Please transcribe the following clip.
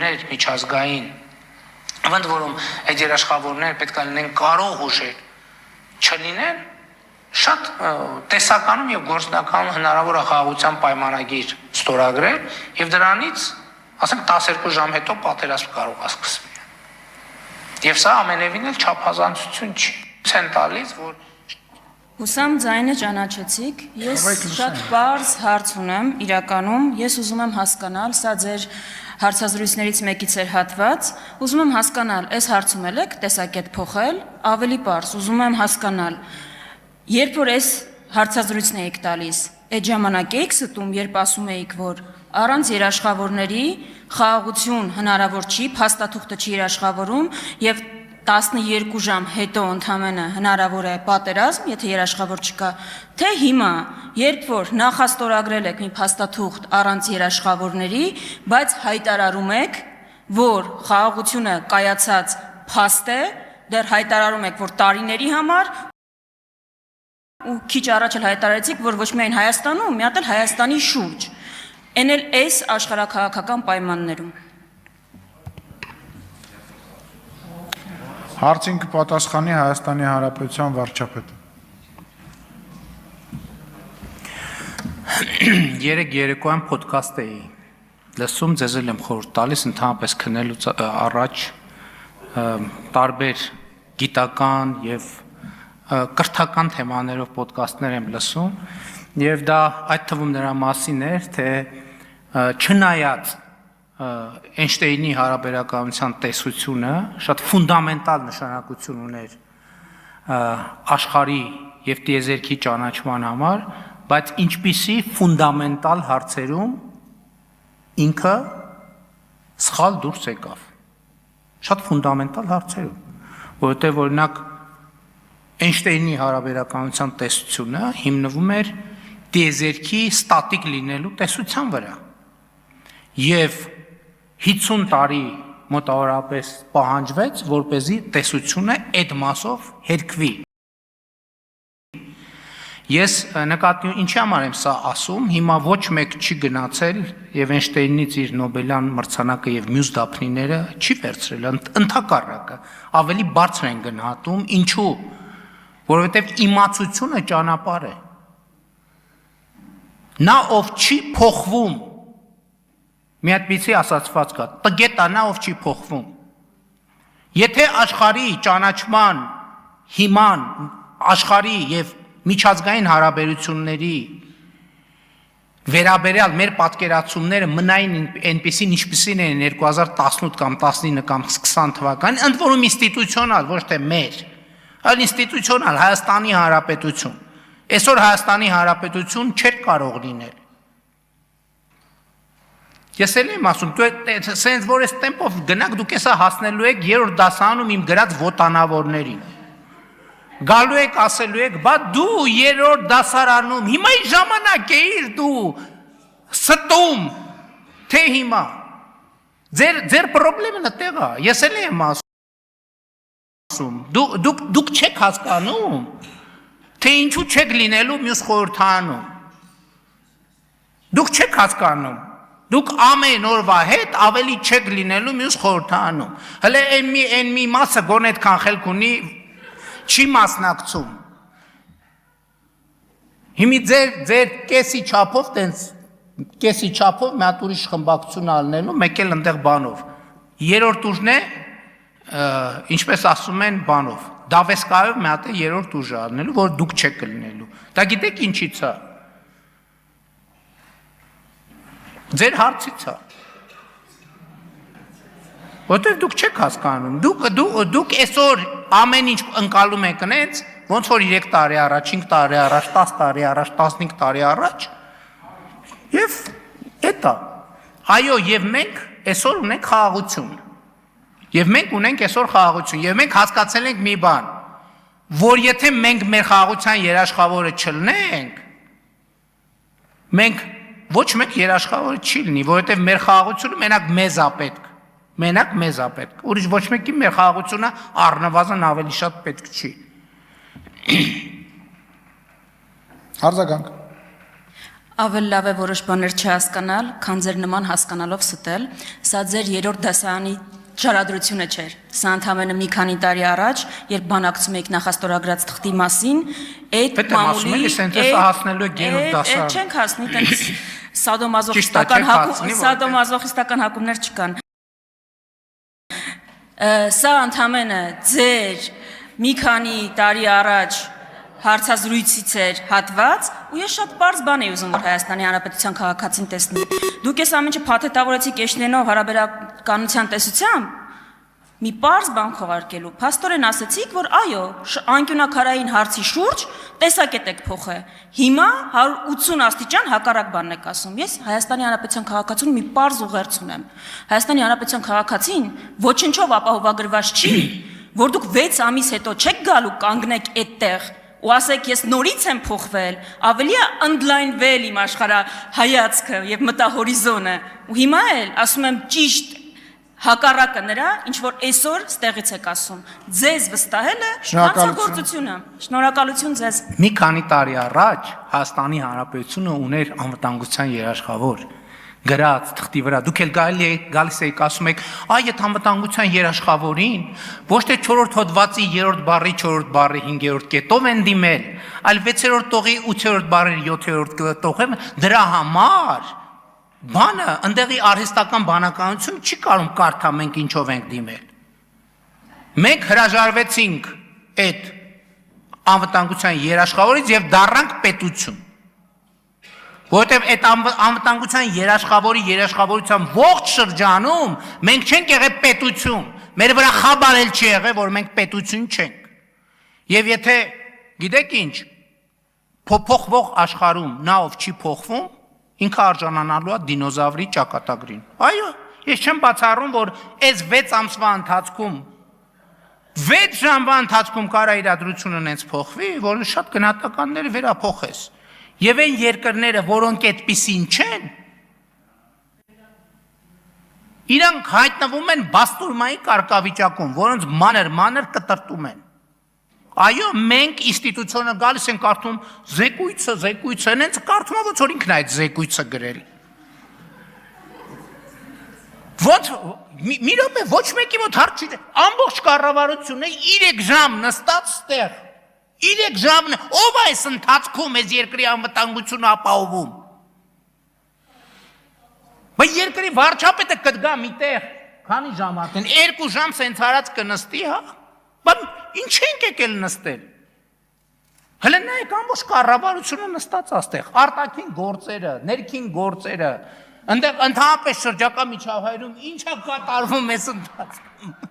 երաշխավորներ միջազգային, ընդ որում այդ երաշխավորները պետք է լինեն կարող ուժեր, չլինեն, շատ տեսականում եւ գործնականում հնարավոր է խաղաղության պայմանագիր ստորագրել եւ դրանից, ասենք 12 ժամ հետո պատերազմ կարող է սկսվել։ Եվ սա ամենևին էլ չափազանցություն չի։ Ցեն տալիս, որ Հուսամ ձայնը ճանաչեցիք, ես շատ պարզ հարց ունեմ, իրականում ես ուզում եմ հասկանալ, սա ձեր հարցազրույցներից մեկից էր հատված, ուզում եմ հասկանալ, այս հարցում եք տեսակետ փոխել, ավելի պարզ, ուզում եմ հասկանալ, երբ որ այս հարցազրույցն էիք տալիս, այդ ժամանակ էիք ստում, երբ ասում էիք, որ առանց երաշխավորների խաղաղություն հնարավոր չի, փաստաթուղթը չի երաշխավորում եւ 12 ժամ հետո ընդամենը հնարավոր է պատերազմ, եթե երաշխավոր չկա, թե հիմա, երբ որ նախաստորագրել եք մի փաստաթուղթ առանց երաշխավորների, բայց հայտարարում եք, որ խաղաղությունը կայացած փաստ է, դեռ հայտարարում եք, որ տարիների համար ու քիչ առաջ էլ հայտարարեցիք, որ ոչ միայն Հայաստանում, մի հատ էլ Հայաստանի շուրջ, այն էլ այս աշխարհաքաղաքական պայմաններում։ Հարցին կպատասխանի Հայաստանի Հանրապետության վարչապետը։ Երեք երեկոյան ոդքասթ էի լսում, ձեզ էլ եմ խորհուրդ տալիս ընդհանրապես քննելուց առաջ տարբեր գիտական եւ կրթական թեմաներով ոդքասթներ եմ լսում եւ դա այդ թվում նրա մասին էր, թե չնայած Էյնշտեյնի հարաբերականության տեսությունը շատ ֆունդամենտալ նշանակություն ուներ աշխարհի եւ տիեզերքի ճանաչման համար, բայց ինչպիսի ֆունդամենտալ հարցերում ինքը սխալ դուրս եկավ։ Շատ ֆունդամենտալ հարցերում, որովհետեւ օրինակ Էյնշտեյնի հարաբերականության տեսությունը հիմնվում էր տիեզերքի ստատիկ լինելու տեսության վրա եւ 50 տարի մոտավորապես պահանջվեց, որպեսզի տեսությունը այդ մասով հերկվի։ Ես նկատի ինչի համար եմ սա ասում, հիմա ոչ մեկ չի գնացել եւ Էյնշտեյնից իր Նոբելյան մրցանակը եւ մյուս դափնիները չի վերցրել, ընդհակառակը, ավելի բարձր են գնահատում, ինչու՞, որովհետեւ իմացությունը ճանապարհ է։ Նա ով չի փոխվում, մի հատ ասացված կա, տգետ նա ով չի փոխվում։ Եթե աշխարհի ճանաչման հիման, աշխարհի եւ միջազգային հարաբերությունների վերաբերյալ մեր պատկերացումները մնային այնպեսին, ինչպիսին են 2018 կամ 19 կամ 20 թվականին, ընդ որում ինստիտուցիոնալ, ոչ թե մեր, այլ ինստիտուցիոնալ Հայաստանի Հանրապետություն։ Այսօր Հայաստանի Հանրապետություն չէր կարող լինել։ Ես էլ եմ ասում, սենց որ այս տեմպով գնաք, դուք էսա հասնելու եք 3-րդ դասարանում իմ գրած ոտանավորներին։ Գալու եք, ասելու եք, բա դու 3-րդ դասարանում, հիմա ի ժամանակ էիր դու ստում, թե հիմա։ Ձեր պրոբլեմը նտեղ է, ես էլ եմ ասում, դուք չեք հասկանում, թե ինչու չեք լինելու մյուս խորհրդարանում։ Դուք չեք հասկանում, դուք ամեն օրվա հետ ավելի չեք լինելու մյուս խորհրդարանում։ Հələ այն մի մասը գոնե այդքան խելք ունի, չի մասնակցում։ Հիմի ձեր կեսի չափով տենց, կեսի չափով մի հատ ուրիշ խմբակցություն ալնելու, մեկ էլ ընդեղ բանով։ Երրորդ ուժն է, ինչպես ասում են բանով, դավեսկայով մի հատ է երրորդ ուժը ալնելու, որ դուք չեք լինելու։ Դա գիտեք ինչից է։ Ձեր հարցից է։ Որտեվ դուք չեք հասկանում, դուք այսօր ամեն ինչ ընկալում եք նենց, ոնց որ 3 տարի առաջ, 5 տարի առաջ, 10 տարի առաջ, 15 տարի առաջ, եւ էտա։ Այո, եւ մենք այսօր ունենք խաղաղություն։ Եվ մենք ունենք այսօր խաղաղություն, եւ մենք հասկացել ենք մի բան, որ եթե մենք մեր խաղաղության երաշխավորը չլինենք, մենք ոչ մեկ երաշխավորը չի լինի, որովհետեւ մեր խաղաղությունը մենակ մեզ է պետք։ Մենակ մեզ է պետք։ Ուրիշ ոչ մեկին մեր խաղաղությունը առնվազն ավելի շատ պետք չի։ Արձագանք։ Ավել լավ է որոշ բաներ չհասկանալ, քան ձեր նման հասկանալով ստել, սա ձեր երրորդ դասարանի շարադրությունը չէր։ Սա ընդամենը մի քանի տարի առաջ, երբ բանակցում եք նախաստորագրած թղթի մասին, այդ մամուլի չենք հասնի, տենց սադոմազոխիստական հակումներ չկան։ Սա ընդամենը ձեր մի քանի տարի առաջ հարցազրույցից էր հատված, ու ես շատ պարզ բան էի ուզում, որ Հայաստանի Հանրապետության քաղաքացին տեսնի։ Դուք այս ամենը փաթեթավորեցիք Էշլենով հարաբերականության տեսությամբ, մի պարզ բան քողարկելու։ Փաստորեն ասացիք, որ այո, անկյունակարային հարցի շուրջ տեսակետ եք փոխել։ Հիմա 180 աստիճան հակառակ բանն եք ասում։ Ես Հայաստանի Հանրապետության քաղաքացուն մի պարզ ուղերձ ունեմ։ Հայաստանի Հանրապետության քաղաքացին ոչնչով ապահովագրված չի, որ դուք 6 ամիս հետո չեք գալու կանգնեք այդտեղ ու ասեք ես նորից եմ փոխվել, ավելի է ընդլայնվել իմ աշխարհայացքը եւ մտահորիզոնը։ Ու հիմա էլ ասում եմ ճիշտ հակառակը նրա, ինչ որ այսօր ստեղից եք ասում։ Ձեզ վստահելը հանցագործությունը։ Շնորհակալություն ձեզ։ Մի քանի տարի առաջ Հայաստանի Հանրապետությունը ուներ անվտանգության երաշխավոր գրած թղթի վրա։ Դուք էլ գալիս եք ասում եք, այ այդ անվտանգության երաշխավորին ոչ թե 4-րդ հոդվածի 3-րդ բառի 4-րդ բառի 5-րդ կետով են դիմել, այլ 6-րդ տողի 8-րդ բառի 7-րդ տողով դրա համար բանը ընդեղի արհեստական բանականություն չի կարող կարդա մենք ինչով ենք դիմել։ Մենք հրաժարվեցինք այդ անվտանգության երաշխավորից եւ դառնանք պետություն։ Որտեւ այդ անվտանգության երաշխավորության ողջ շրջանում մենք չենք եղել պետություն։ Մեր վրա խաբարել չի եղել, որ մենք պետություն չենք։ Եվ եթե գիտեք ինչ, փոփոխվող աշխարհում նա ով չի փոխվում, ինքը արժանանալու է դինոզավրի ճակատագրին։ Այո, ես չեմ բացառում, որ այս 6 ամսվա ընթացքում 6 ժամվա ընթացքում կարա իրադրությունը նենց փոխվի, որ շատ գնահատականներ վերափոխես։ Եվ այն երկրները, որոնք այդպիսին չեն, իրանք հայտնվում են բաստուրմայի կարգավիճակում, որոնց մանր կտրտում են։ Այո, մենք ինստիտուցիոնը գալիս են կարդում զեկույցը, նենց կարդում ոնց որ ինքն այդ զեկույցը գրել։ Ոնց մի րոպե ոչ մեկի մոտ հարց չի, ամբողջ կառավարությունը 3 ժամ նստած ստեղ։ 3 ժամն ով է այս ընթացքում այս երկրի անվտանգությունը ապահովում։ Բայց երկրի վարչապետը կդգա միտեղ, քանի ժամ արդեն 2 ժամ սենց արած կնստի, հա։ Բայց ինչ ենք եկել նստել։ Հələ նայեք ամբողջ կառավարությունը նստած աստեղ, արտաքին գործերը, ներքին գործերը, ընդեղ ընդհանրապես շրջակա միջավայրում ինչ է կատարվում այս ընթացքում։